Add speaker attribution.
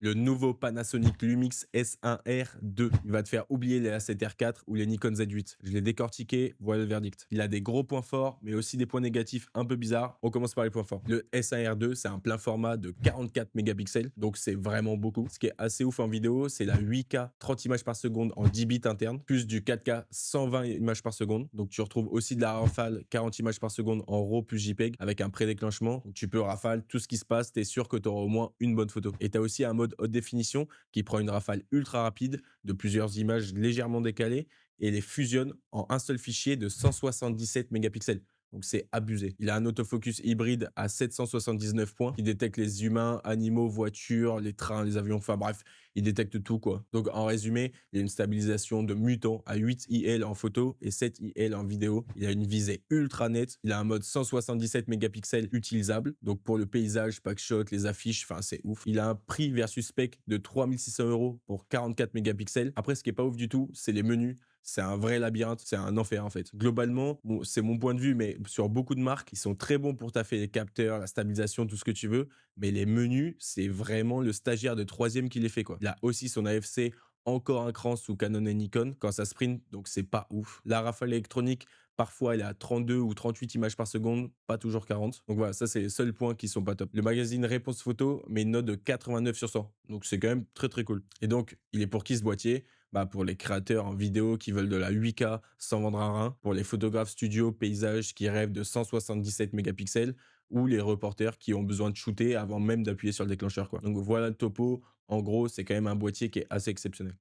Speaker 1: Le nouveau Panasonic Lumix S1R2. Il va te faire oublier les A7R4 ou les Nikon Z8. Je l'ai décortiqué, voilà le verdict. Il a des gros points forts, mais aussi des points négatifs un peu bizarres. On commence par les points forts. Le S1R2, c'est un plein format de 44 mégapixels, donc c'est vraiment beaucoup. Ce qui est assez ouf en vidéo, c'est la 8K 30 images par seconde en 10 bits interne, plus du 4K 120 images par seconde. Donc tu retrouves aussi de la rafale 40 images par seconde en RAW plus JPEG avec un prédéclenchement. Donc, tu peux rafale tout ce qui se passe, tu es sûr que tu auras au moins une bonne photo. Et tu as aussi un mode haute définition qui prend une rafale ultra rapide de plusieurs images légèrement décalées et les fusionne en un seul fichier de 177 mégapixels. Donc c'est abusé. Il a un autofocus hybride à 779 points qui détecte les humains, animaux, voitures, les trains, les avions, enfin bref, il détecte tout quoi. Donc en résumé, il y a une stabilisation de mutant à 8 IL en photo et 7 IL en vidéo. Il a une visée ultra nette. Il a un mode 177 mégapixels utilisable. Donc pour le paysage, packshot, les affiches, enfin c'est ouf. Il a un prix versus spec de 3600 euros pour 44 mégapixels. Après, ce qui est pas ouf du tout, c'est les menus. C'est un vrai labyrinthe, c'est un enfer en fait. Globalement, bon, c'est mon point de vue, mais sur beaucoup de marques, ils sont très bons pour taffer les capteurs, la stabilisation, tout ce que tu veux. Mais les menus, c'est vraiment le stagiaire de troisième qui les fait quoi. Il a aussi son AFC encore un cran sous Canon et Nikon quand ça sprint, donc c'est pas ouf. La rafale électronique, parfois elle est à 32 ou 38 images par seconde, pas toujours 40. Donc voilà, ça c'est les seuls points qui sont pas top. Le magazine réponse photo met une note de 89 sur 100. Donc c'est quand même très très cool. Et donc, il est pour qui ce boîtier? Bah, pour les créateurs en vidéo qui veulent de la 8K sans vendre un rein, pour les photographes studio paysages qui rêvent de 177 mégapixels ou les reporters qui ont besoin de shooter avant même d'appuyer sur le déclencheur quoi. Donc voilà le topo. En gros, c'est quand même un boîtier qui est assez exceptionnel.